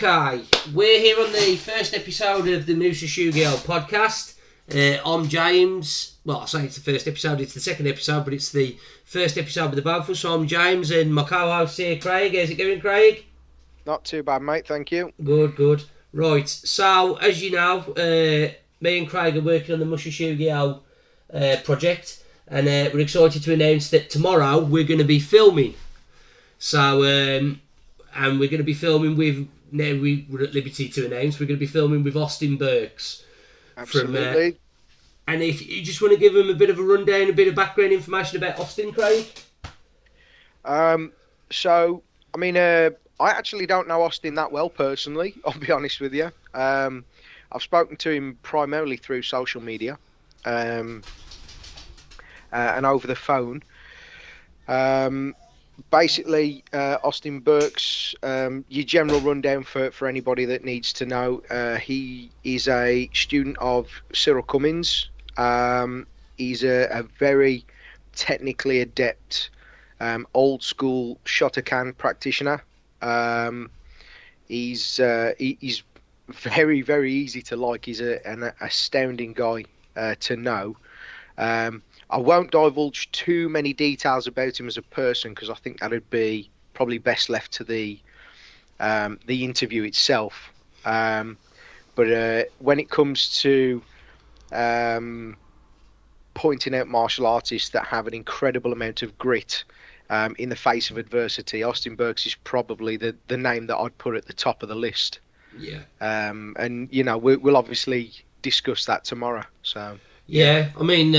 Okay, we're here on the first episode of the Shugyo podcast. I'm James. Well, I say it's the first episode, it's the second episode, but it's the first episode with the both of us. So I'm James and my co-host here, Craige. How's it going, Craige? Not too bad, mate, thank you. Good. Right, so as you know, me and Craig are working on the Shugyo project, and we're excited to announce that tomorrow we're going to be filming. So, and we're going to be filming with, now we're at liberty to announce, we're going to be filming with Burks. Absolutely. And if you just want to give them a bit of a rundown, a bit of background information about Austin, Craig? I actually don't know Austin that well personally, I'll be honest with you. I've spoken to him primarily through social media and over the phone. Basically, Austin Burks, your general rundown for anybody that needs to know, he is a student of Cyril Cummins. He's a very technically adept, old school Shotokan practitioner. He's very, very easy to like. He's an astounding guy to know. I won't divulge too many details about him as a person because I think that would be probably best left to the interview itself. But when it comes to pointing out martial artists that have an incredible amount of grit in the face of adversity, Austin Burks is probably the name that I'd put at the top of the list. Yeah. And you know, we'll obviously discuss that tomorrow. So yeah, I mean,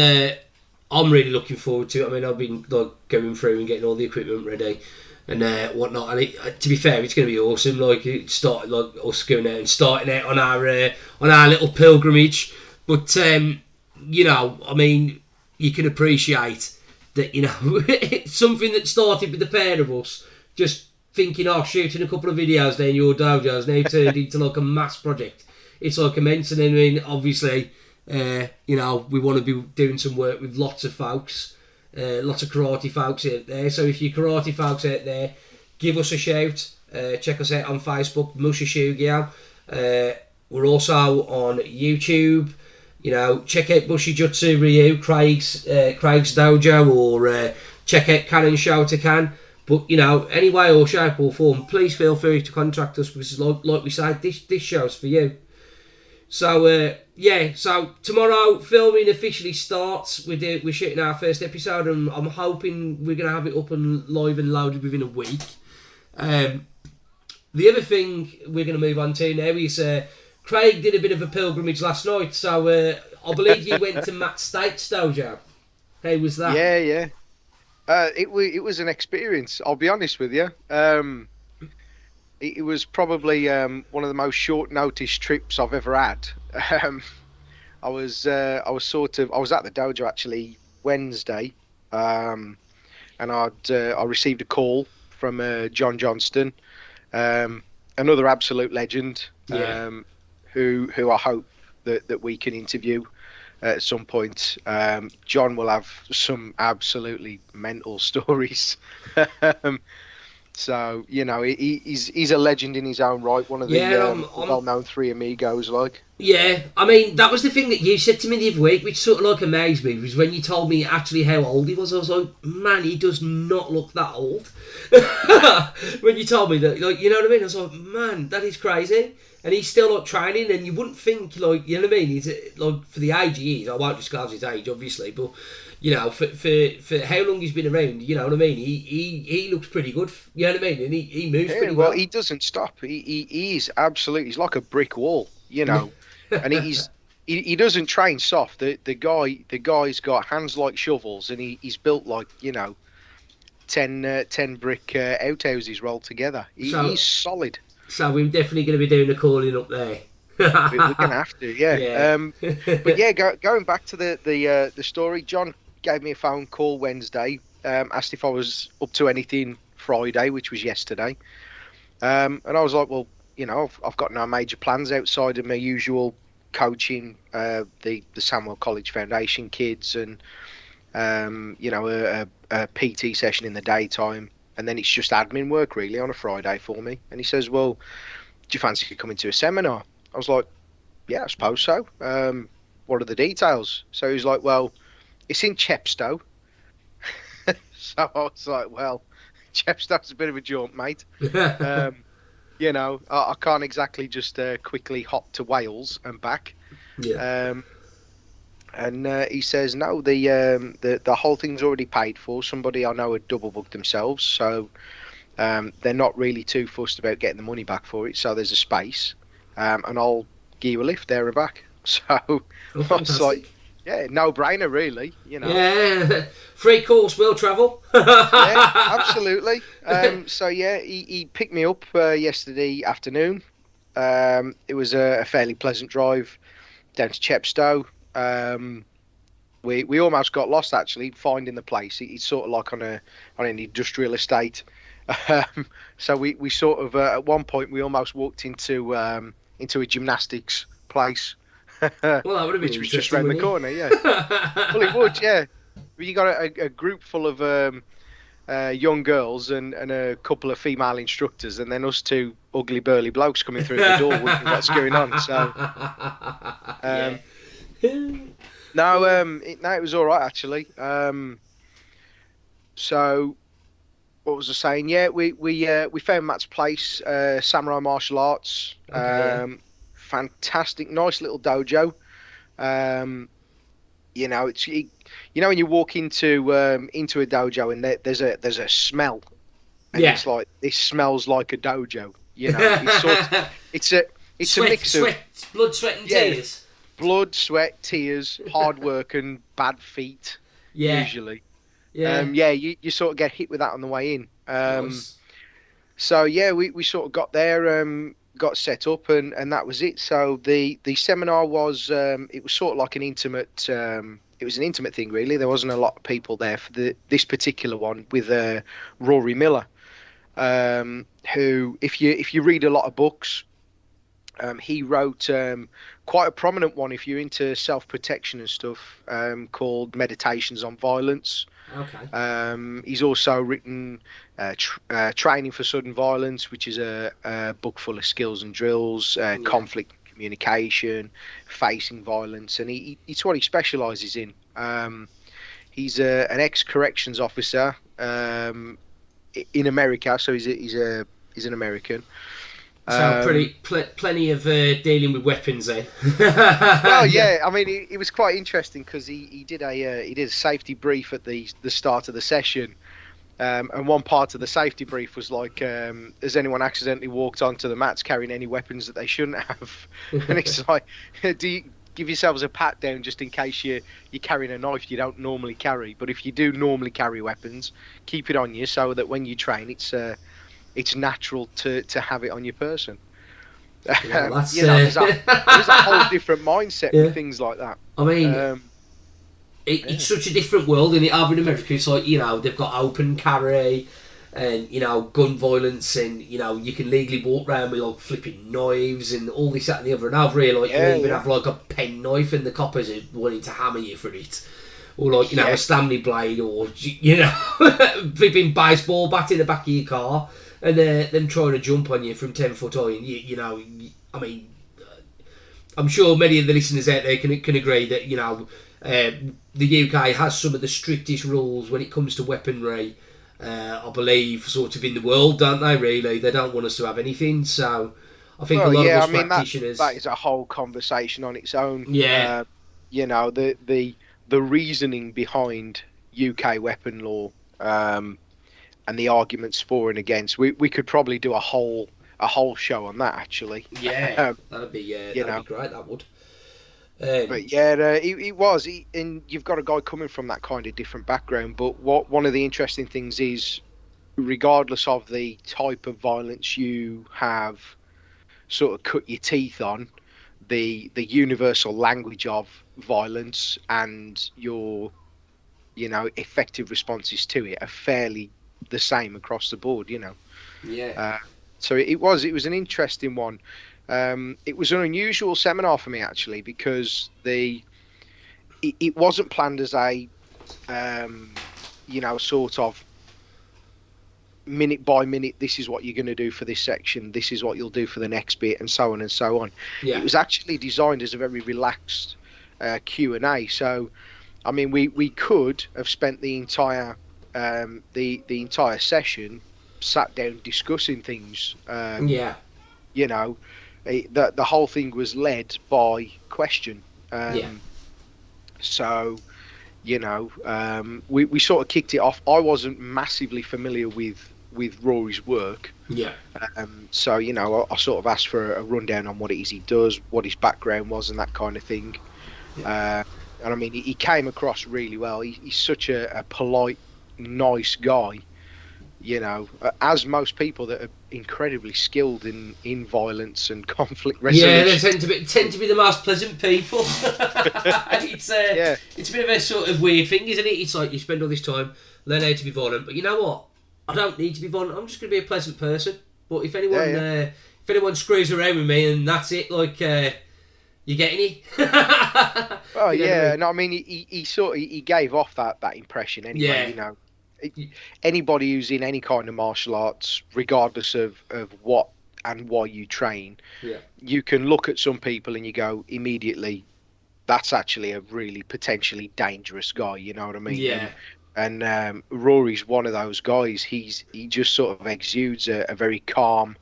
I'm really looking forward to it. I mean, I've been going through and getting all the equipment ready and whatnot. And to be fair, it's going to be awesome. It started us going out and starting out on our little pilgrimage. But you know, I mean, you can appreciate that. You know, it's something that started with the pair of us just thinking, shooting a couple of videos there in your dojos now turned into a mass project. It's immense, and I mean, obviously. You know, we want to be doing some work with lots of folks, lots of karate folks out there. So if you're karate folks out there, give us a shout. Check us out on Facebook, Shugyo. We're also on YouTube. You know, check out Bushijutsu Ryu, Craig's dojo, or check out Canon Shotokan. But you know, any way or shape or form, please feel free to contact us because, like we said, this show's for you. So so tomorrow filming officially starts. We're shooting our first episode, and I'm hoping we're gonna have it up and live and loaded within a week. The other thing we're gonna move on to now is Craig did a bit of a pilgrimage last night, so I believe you went to Matt State's dojo. How was that? Yeah. It was an experience. I'll be honest with you. It was probably one of the most short notice trips I've ever had. I was at the dojo actually Wednesday, and I received a call from Johnston, another absolute legend, who I hope that we can interview at some point. John will have some absolutely mental stories. So, you know, he's a legend in his own right, one of the well-known three amigos, Yeah, I mean, that was the thing that you said to me the other week, which sort of amazed me, was when you told me actually how old he was. I was like, man, he does not look that old. When you told me that, you know what I mean? I was like, man, that is crazy. And he's still training, and you wouldn't think, you know what I mean? He's for the age he is, I won't disclose his age, obviously, but you know, for how long he's been around, you know what I mean? He looks pretty good, you know what I mean? And he moves pretty well. Well, he doesn't stop. He's absolutely, he's like a brick wall, you know. And he doesn't train soft. The guy's got hands like shovels, and he's built like, you know, 10 brick outhouses rolled together. He's solid. So we're definitely going to be doing a calling up there. We're going to have to, yeah. But yeah, going back to the story, John gave me a phone call Wednesday, asked if I was up to anything Friday, which was yesterday. And I was like, well, you know, I've got no major plans outside of my usual coaching, the Samuel College Foundation kids, and you know, a PT session in the daytime, and then it's just admin work really on a Friday for me. And he says, well, you fancy coming to a seminar? I was like, yeah, I suppose so. What are the details? So he was like, well, it's in Chepstow. So I was like, well, Chepstow's a bit of a jaunt, mate. I can't exactly just quickly hop to Wales and back. Yeah. And he says, no, the whole thing's already paid for. Somebody I know had double booked themselves, so they're not really too fussed about getting the money back for it. So there's a space, and I'll give you a lift there and back. So I was like, yeah, no brainer, really. Yeah, free course, will travel. Yeah, absolutely. So yeah, he picked me up yesterday afternoon. It was a fairly pleasant drive down to Chepstow. We almost got lost actually finding the place. It's sort of like on an industrial estate. So we sort of at one point we almost walked into a gymnastics place. Well, that would have been which was just interesting, round the corner. Yeah, well it would. Yeah, you got a group full of young girls and a couple of female instructors, and then us two ugly burly blokes coming through the door wondering what's going on. So. No, it was all right actually. So what was I saying? Yeah, we found Matt's place, Samurai Martial Arts. Okay. Fantastic, nice little dojo. It's when you walk into a dojo and there's a smell, and it's like this smells like a dojo. It's a mix of blood, sweat, and tears. Blood, sweat, tears, hard work, and bad feet. Usually. You sort of get hit with that on the way in. Nice. So yeah, we sort of got there, got set up, and that was it. So the seminar was it was sort of like an intimate. It was an intimate thing, really. There wasn't a lot of people there for this particular one with Rory Miller, who, if you read a lot of books. He wrote quite a prominent one if you're into self-protection and stuff, called Meditations on Violence. Okay. He's also written Training for Sudden Violence, which is a book full of skills and drills, conflict communication, facing violence, and it's what he specialises in. He's an ex-corrections officer in America, so he's an American. So plenty of dealing with weapons then. Well, yeah. I mean, it was quite interesting because he did a safety brief at the start of the session, and one part of the safety brief was like, has anyone accidentally walked onto the mats carrying any weapons that they shouldn't have? And it's like, do you give yourselves a pat down just in case you're carrying a knife you don't normally carry? But if you do normally carry weapons, keep it on you so that when you train, it's natural to have it on your person. Yeah, there's a whole different mindset with things like that. I mean, it's such a different world, isn't it? Over in America, it's like, they've got open carry and, gun violence, and, you can legally walk around with, like, flipping knives and all this, that and the other. And over here, like, you even have, like, a pen knife and the coppers are wanting to hammer you for it. Or, like, a Stanley blade, or, flipping baseball bat in the back of your car. And them trying to jump on you from 10 foot high, and I mean, I'm sure many of the listeners out there can agree that the UK has some of the strictest rules when it comes to weaponry. I believe, sort of in the world, don't they? Really, they don't want us to have anything. So I think a lot of us practitioners. That is a whole conversation on its own. Yeah. The reasoning behind UK weapon law. And the arguments for and against. We could probably do a whole show on that actually. Yeah, that'd be great. That would. But yeah, it was. And you've got a guy coming from that kind of different background. But one of the interesting things is, regardless of the type of violence you have, sort of cut your teeth on, the universal language of violence and your, effective responses to it are fairly the same across the board, so it was an interesting one. It was an unusual seminar for me actually, because it wasn't planned as a sort of minute by minute, this is what you're going to do for this section, this is what you'll do for the next bit, and so on and so on. Yeah. It was actually designed as a very relaxed Q&A. So, I mean, we could have spent the entire entire session sat down discussing things. Yeah. You know, the whole thing was led by question. Yeah. So, you know, we sort of kicked it off. I wasn't massively familiar with Rory's work. Yeah. So, you know, I sort of asked for a rundown on what it is he does, what his background was, and that kind of thing. Yeah. And I mean, he came across really well. He's such a polite, nice guy. You know, as most people that are incredibly skilled in violence and conflict resolution. Yeah, they tend to be the most pleasant people. It's a bit of a sort of weird thing, isn't it? It's like you spend all this time learning how to be violent, but you know what? I don't need to be violent. I'm just going to be a pleasant person. But if anyone screws around with me, and that's it, like you get any? Oh yeah, no, I mean he gave off that impression anyway. Yeah. You know, anybody who's in any kind of martial arts, regardless of what and why you train, you can look at some people and you go immediately, that's actually a really potentially dangerous guy. You know what I mean? Yeah. And Rory's one of those guys. He just sort of exudes a very calm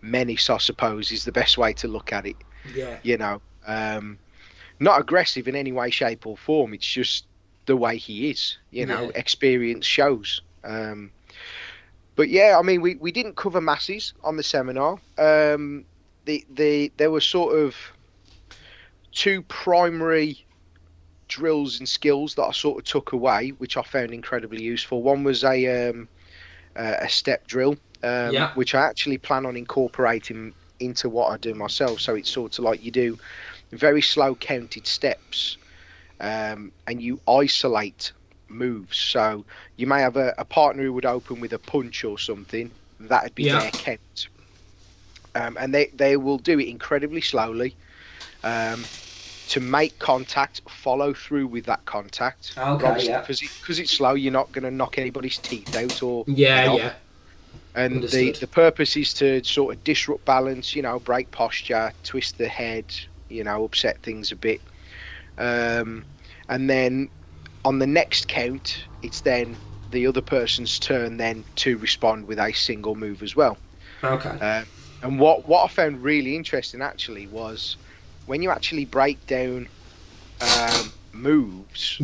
menace, I suppose, is the best way to look at it. Yeah. You know, not aggressive in any way, shape, or form. It's just the way he is. You know, experience shows. But yeah, I mean, we didn't cover masses on the seminar. There were sort of two primary drills and skills that I sort of took away, which I found incredibly useful. One was a step drill, which I actually plan on incorporating into what I do myself. So it's sort of like you do very slow counted steps, and you isolate moves. So you may have a partner who would open with a punch or something. That'd be their count, and they will do it incredibly slowly. To make contact, follow through with that contact. Okay, because it's slow, you're not going to knock anybody's teeth out or And Understood. the purpose is to sort of disrupt balance, you know, break posture, twist the head, you know, upset things a bit. And then on the next count, it's then the other person's turn then to respond with a single move as well. Okay. And what I found really interesting actually was when you actually break down moves,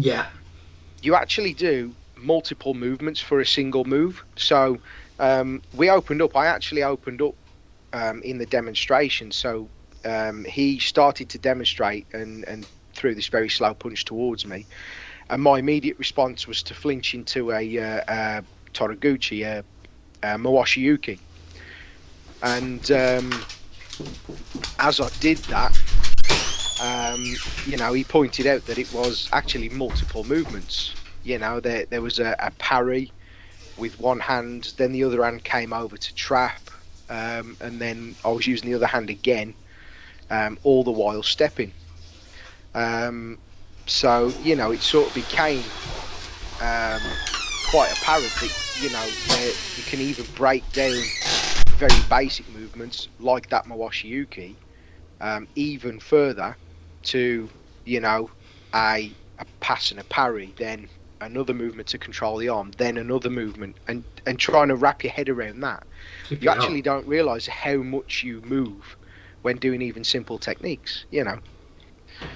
you actually do multiple movements for a single move. So I actually opened up in the demonstration. So he started to demonstrate and threw this very slow punch towards me. And my immediate response was to flinch into a Toraguchi, a Mawashiyuki. And as I did that, you know, he pointed out that it was actually multiple movements. You know, there was a parry with one hand, then the other hand came over to trap, and then I was using the other hand again, all the while stepping. So, you know, it sort of became quite apparent that, you know, you can even break down very basic movements like that Mawashiyuki even further to, you know, a pass and a parry, then another movement to control the arm, then another movement, and trying to wrap your head around that. You actually don't realise how much you move when doing even simple techniques, you know.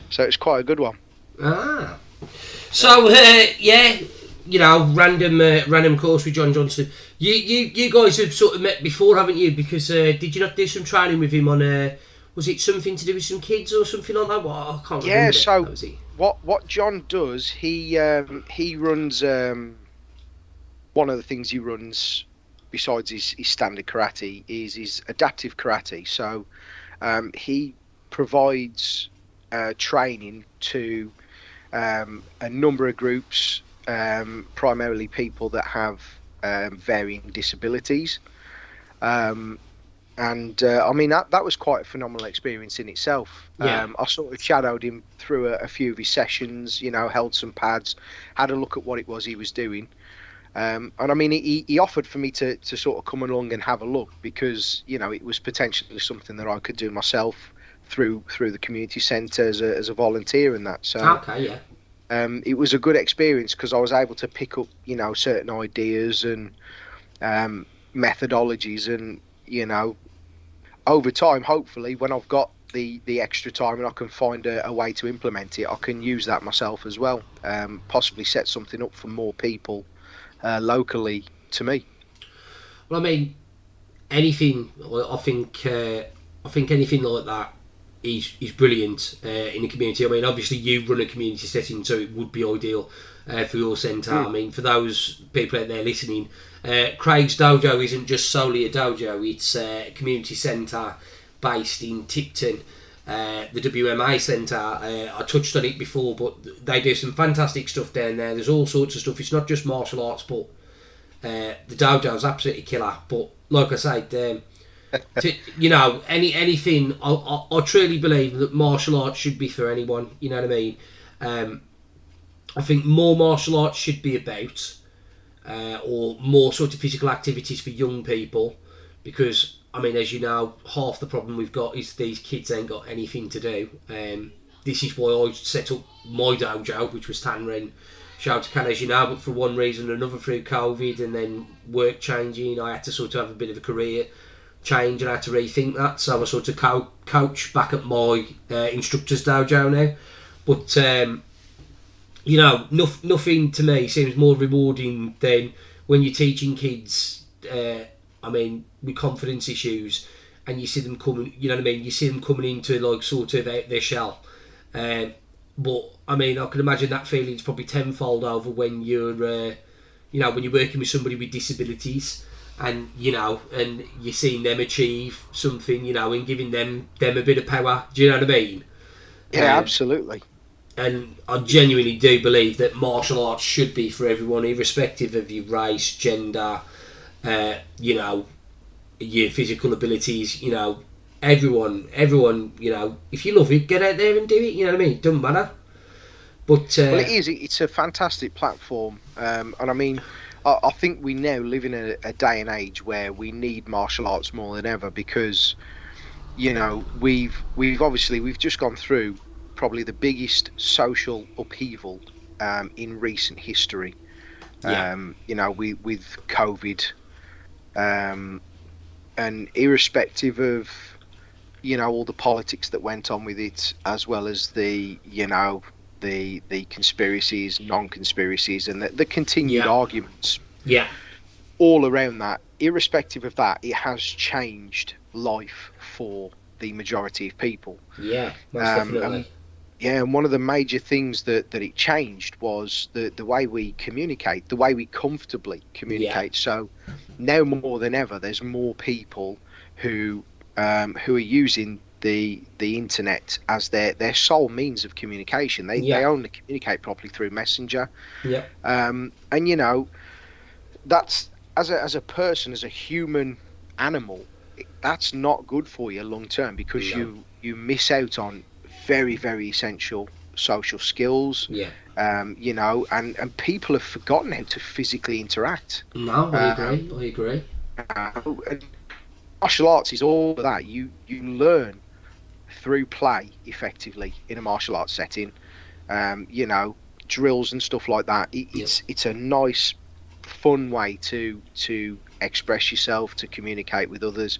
So it's quite a good one. So you know, random course with John Johnston. You guys have sort of met before, haven't you? Because did you not do some training with him on was it something to do with some kids or something like that? Well, I can't remember. Yeah, so that was it. What John does, he runs one of the things he runs besides his standard karate is his adaptive karate. So he provides training to a number of groups, primarily people that have varying disabilities. And I mean, that was quite a phenomenal experience in itself. I sort of shadowed him through a few of his sessions, you know, held some pads, had a look at what it was he was doing. And I mean, he offered for me to sort of come along and have a look because, you know, it was potentially something that I could do myself through the community centre as a volunteer and that. So Okay, yeah. it was a good experience because I was able to pick up, you know, certain ideas and methodologies, and you know, over time, hopefully, when I've got the extra time and I can find a way to implement it, I can use that myself as well. Possibly set something up for more people locally to me. Well, I mean, anything. I think anything like that is brilliant in the community. I mean, obviously you run a community setting, so it would be ideal for your centre. I mean, for those people out there listening, Craige's dojo isn't just solely a dojo. It's a community centre based in Tipton. The WMA Centre, I touched on it before, but they do some fantastic stuff down there. There's all sorts of stuff. It's not just martial arts, but the dojo's absolutely killer. But like I said, you know, anything. I truly believe that martial arts should be for anyone. You know what I mean? I think more martial arts should be about, or more sort of physical activities for young people, because I mean, as you know, half the problem we've got is these kids ain't got anything to do. This is why I set up my dojo, which was Tanrin. Shout to Can, as you know, but for one reason or another through COVID and then work changing, I had to sort of have a bit of a career change and I had to rethink that. So I sort of coach back at my instructor's dojo now. But, you know, nothing to me seems more rewarding than when you're teaching kids, I mean, with confidence issues, and you see them coming, you know what I mean? You see them coming into, like, sort of out their shell. But I mean, I can imagine that feeling's probably tenfold over when you're, you know, when you're working with somebody with disabilities, and you know, and you're seeing them achieve something, you know, and giving them a bit of power. Do you know what I mean? Yeah, absolutely. And I genuinely do believe that martial arts should be for everyone, irrespective of your race, gender, you know, your physical abilities. You know, everyone, you know, if you love it, get out there and do it. You know what I mean? It doesn't matter. But well, it is. It's a fantastic platform, and I mean, I think we now live in a day and age where we need martial arts more than ever because, you know, we've obviously we've just gone through probably the biggest social upheaval in recent history. Yeah. You know, with COVID, and irrespective of, you know, all the politics that went on with it, as well as the, you know, the conspiracies, non-conspiracies, and the continued arguments. Yeah. All around that, irrespective of that, it has changed life for the majority of people. Yeah, most definitely. And one of the major things that it changed was the way we communicate, the way we comfortably communicate. Yeah. So now more than ever, there's more people who are using the internet as their sole means of communication. They only communicate properly through Messenger. Yeah. And you know, that's as a person, as a human animal, that's not good for you long term because you miss out on very, very essential social skills. Yeah. You know, and people have forgotten how to physically interact. No, I agree. And martial arts is all of that. You learn through play effectively in a martial arts setting. You know, drills and stuff like that. It's a nice, fun way to express yourself, to communicate with others,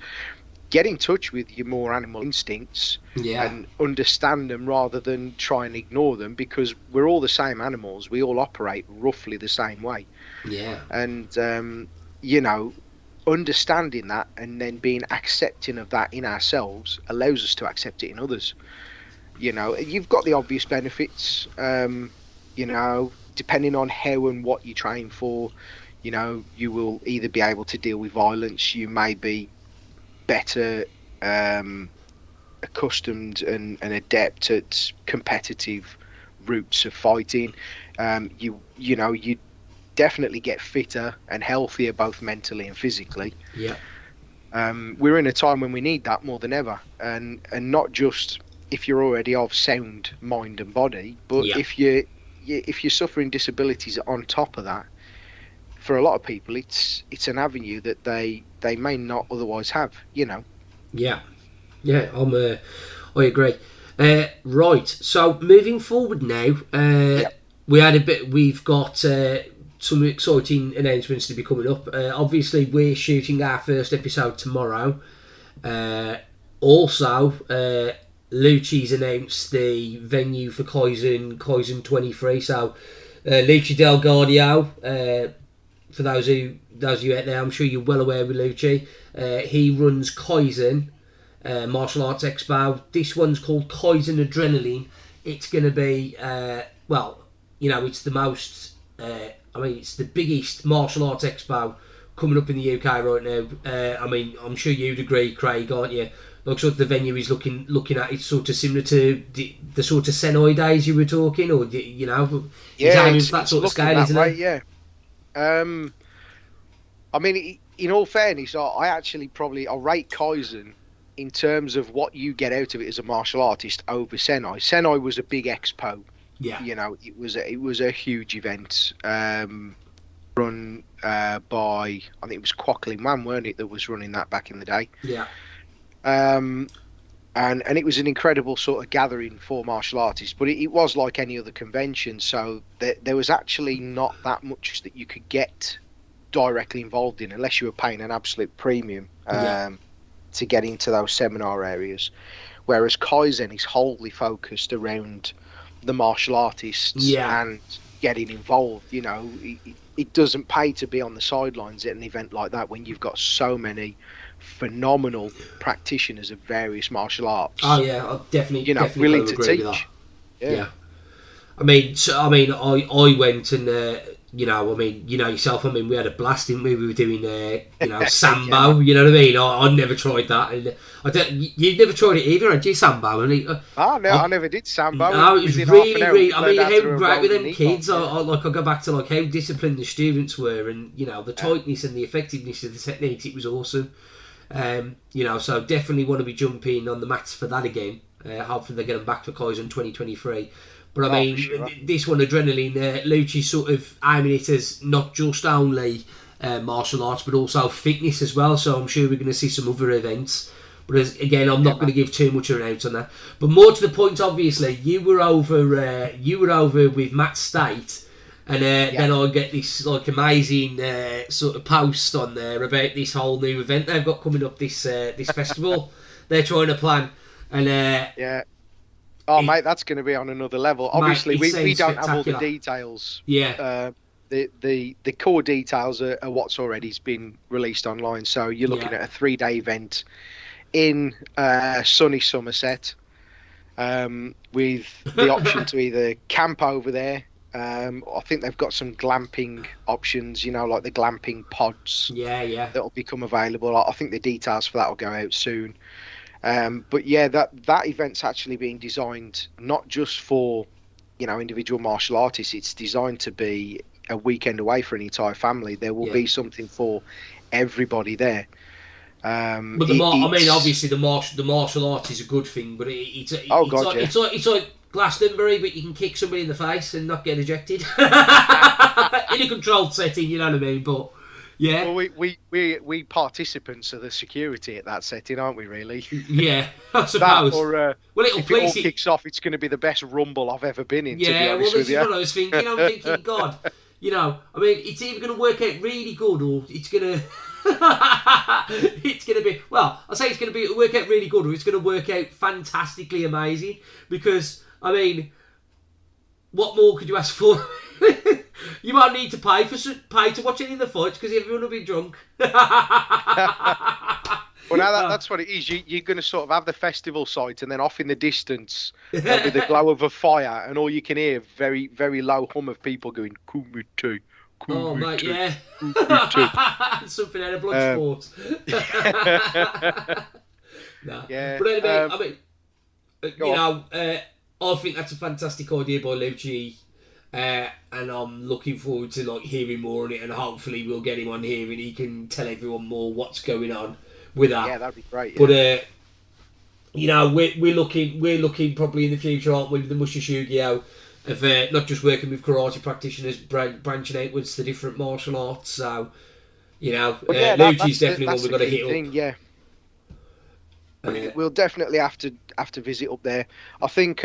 get in touch with your more animal instincts, and understand them rather than try and ignore them, because we're all the same animals. We all operate roughly the same way. Yeah. And you know, understanding that and then being accepting of that in ourselves allows us to accept it in others. You know, you've got the obvious benefits, you know, depending on how and what you train for. You know, you will either be able to deal with violence, you may be better accustomed and adept at competitive routes of fighting. You know, you definitely get fitter and healthier both mentally and physically. Yeah. We're in a time when we need that more than ever, and not just if you're already of sound mind and body, but if you're suffering disabilities on top of that, for a lot of people, it's an avenue that they may not otherwise have. Yeah, I agree. Right, so moving forward now, Yep. we've got some exciting announcements to be coming up. Obviously, we're shooting our first episode tomorrow. Also, Lucci's announced the venue for Kaizen 23. So, Lucci Del Guardio, for those of you out there, I'm sure you're well aware with Lucci. He runs Kaizen Martial Arts Expo. This one's called Kaizen Adrenaline. It's going to be, it's the most, it's the biggest martial arts expo coming up in the UK right now. I'm sure you'd agree, Craig, aren't you? Like, sort of the venue is looking at, it's sort of similar to the sort of Senai days you were talking, or, It's that sort of looking scale, that isn't way, it? yeah. In all fairness, I actually I'll rate Kaizen in terms of what you get out of it as a martial artist over Senai. Senai was a big expo. Yeah. It was a huge event, run by, I think it was Kwok Man, weren't it, that was running that back in the day. Yeah. And it was an incredible sort of gathering for martial artists, but it was like any other convention, so there was actually not that much that you could get directly involved in unless you were paying an absolute premium to get into those seminar areas. Whereas Kaizen is wholly focused around the martial artists and getting involved. It doesn't pay to be on the sidelines at an event like that when you've got so many phenomenal practitioners of various martial arts. Oh yeah, I definitely willing to agree teach. With that. Yeah. I went and yourself. We had a blast, didn't we? We were doing sambo. You know what I mean? I never tried that, and you never tried it either, had you, sambo? I never did sambo. No, it was really. How great with them kids. I go back to how disciplined the students were, and the tightness and the effectiveness of the techniques. It was awesome. So definitely want to be jumping on the mats for that again. Hopefully they get them back for Kaizen 2023. But sure. This one, Adrenaline, Lucci's sort of aiming it as not just only martial arts, but also fitness as well. So I'm sure we're going to see some other events. But again, I'm not going to give too much of an out on that. But more to the point, obviously, you were over with Matt State. And then I get this amazing sort of post on there about this whole new event they've got coming up, this festival they're trying to plan. And mate, that's going to be on another level. Obviously, we don't have all the details. Yeah. The core details are what's already been released online. So you're looking at a 3-day event in sunny Somerset, with the option to either camp over there. I think they've got some glamping options, like the glamping pods. Yeah. That'll become available. I think the details for that will go out soon. But yeah, that event's actually being designed not just for, individual martial artists. It's designed to be a weekend away for an entire family. There will be something for everybody there. But obviously the martial art is a good thing, but it's like Glastonbury, but you can kick somebody in the face and not get ejected in a controlled setting. You know what I mean? But yeah, well, we participants are the security at that setting, aren't we? Really? Yeah, I suppose. If it all kicks off, it's going to be the best rumble I've ever been in. Yeah, to be honest this with is you. what I was thinking. I'm thinking, God, it's either going to work out really good or it's going to. It's going to be, well, I say it's going to work out really good, or it's going to work out fantastically amazing, because what more could you ask for? You might need to pay to watch any of the fights because everyone will be drunk. Well, now that's what it is. You're going to sort of have the festival site, and then off in the distance there'll be the glow of a fire, and all you can hear, very, very low hum of people going kumite. Oh, mate, yeah. Something out of Bloodsport. Nah. Yeah. But anyway, I think that's a fantastic idea by Lucci, and I'm looking forward to hearing more on it, and hopefully we'll get him on here and he can tell everyone more what's going on with that. Yeah, that'd be great. Yeah. But we're looking probably in the future, aren't we, with the Musha Shugyo, of not just working with karate practitioners, branching outwards to different martial arts. So, Luchi's definitely one we've got to hit thing, up. Yeah. We'll definitely have to visit up there. I think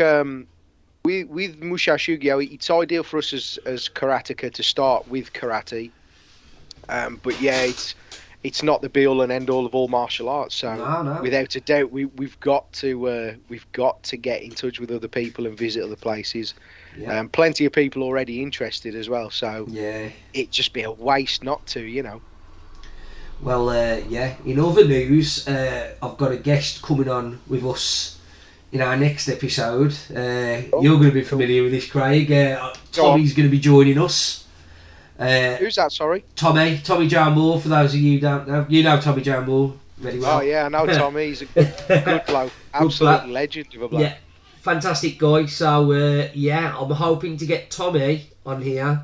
with Musha Shugyo, it's ideal for us as karateka to start with karate. But yeah, it's not the be all and end all of all martial arts. So no. Without a doubt, we've got to get in touch with other people and visit other places. Yeah. Plenty of people already interested as well. So yeah, it'd just be a waste not to. Well, in other news, I've got a guest coming on with us in our next episode. You're going to be familiar with this, Craig. Tommy's going to be joining us. Who's that, sorry? Tommy John Moore, for those of you who don't know. You know Tommy John Moore very well. Oh, yeah, I know Tommy. He's a good bloke. Absolute legend of a bloke. Yeah, fantastic guy. So, I'm hoping to get Tommy on here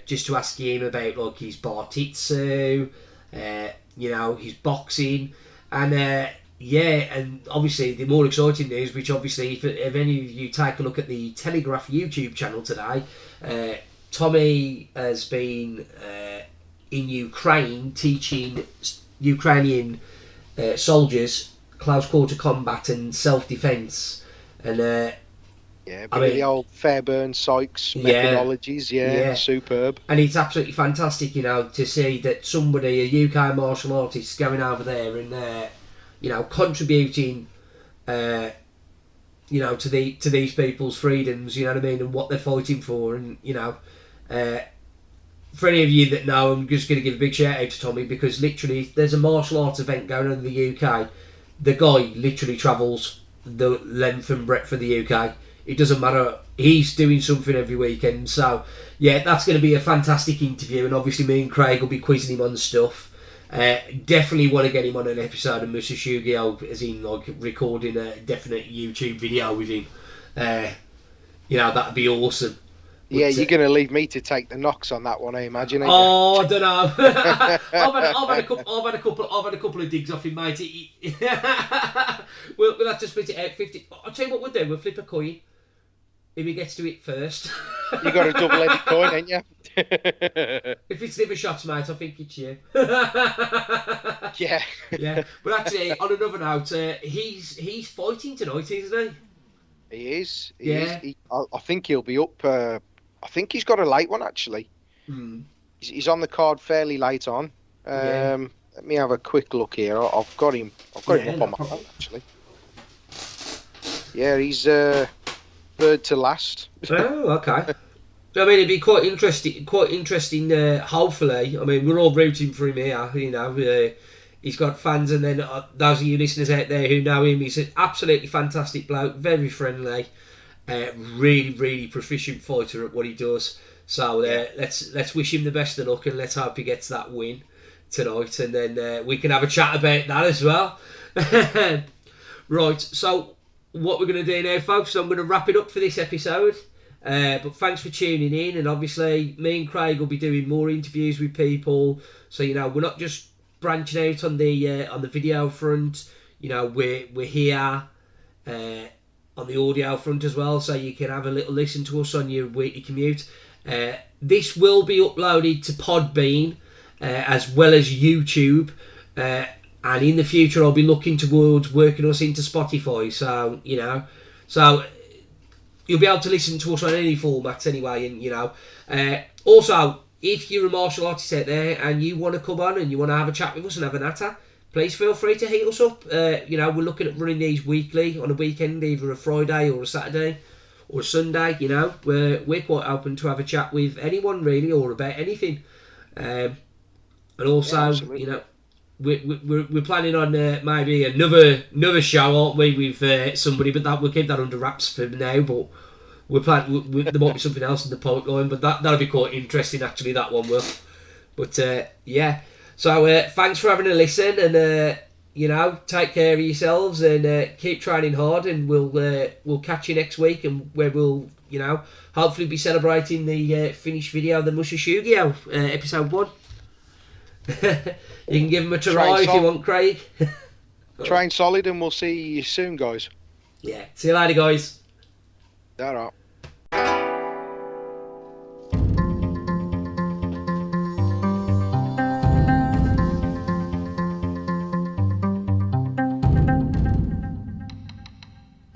just to ask him about like his bar-titsu, his boxing, and and obviously the more exciting news, which obviously if any of you take a look at the Telegraph YouTube channel today, Tommy has been in Ukraine teaching Ukrainian soldiers close quarter combat and self-defence, and the old Fairburn Sykes methodologies, superb. And it's absolutely fantastic, to see that somebody, a UK martial artist, going over there and contributing, to these people's freedoms, you know what I mean, and what they're fighting for, and for any of you that know, I'm just going to give a big shout out to Tommy, because literally, if there's a martial arts event going on in the UK, the guy literally travels the length and breadth of the UK. It doesn't matter. He's doing something every weekend. So, yeah, that's going to be a fantastic interview. And obviously me and Craig will be quizzing him on stuff. Definitely want to get him on an episode of Mr. Shugyo, as in like recording a definite YouTube video with him. That'd be awesome. Yeah, you're going to leave me to take the knocks on that one, I imagine. I don't know. I've had a couple of digs off him, mate. We'll have to split it out 50. I'll tell you what we'll do. We'll flip a coin. If he gets to it first. You got a double-headed coin, ain't you? If it's liver shots, mate, I think it's you. Yeah. Yeah. But actually, on another note, he's fighting tonight, isn't he? He is. I think he'll be up. I think he's got a late one, actually. He's on the card fairly late on. Let me have a quick look here. I've got him up on my phone, actually. Yeah, he's third to last. Oh, okay. I mean, it'd be quite interesting. Hopefully, I mean, we're all rooting for him here. He's got fans, and then those of you listeners out there who know him, he's an absolutely fantastic bloke, very friendly, really, really proficient fighter at what he does. So let's wish him the best of luck, and let's hope he gets that win tonight, and then we can have a chat about that as well. Right, so what we're going to do now, folks, so I'm going to wrap it up for this episode. But thanks for tuning in, and obviously me and Craig will be doing more interviews with people. So we're not just branching out on the video front. We're here on the audio front as well, so you can have a little listen to us on your weekly commute. This will be uploaded to Podbean as well as YouTube. And in the future, I'll be looking towards working us into Spotify. So, so you'll be able to listen to us on any formats anyway. And, also, if you're a martial artist out there and you want to come on and you want to have a chat with us and have a natter, please feel free to hit us up. We're looking at running these weekly on a weekend, either a Friday or a Saturday or a Sunday. We're quite open to have a chat with anyone really, or about anything. And also, we're planning on maybe another show, aren't we, with somebody, but we'll keep that under wraps for now. But we're planning. There might be something else in the pipeline, but that'll be quite interesting. Actually, that one will. But So thanks for having a listen, and take care of yourselves, and keep training hard, and we'll catch you next week, and where we'll hopefully be celebrating the finished video of the Musha Shugyo episode 1. You can give them a try if you want, Craig. Train solid, and we'll see you soon, guys. Yeah. See you later, guys. Ta-ra.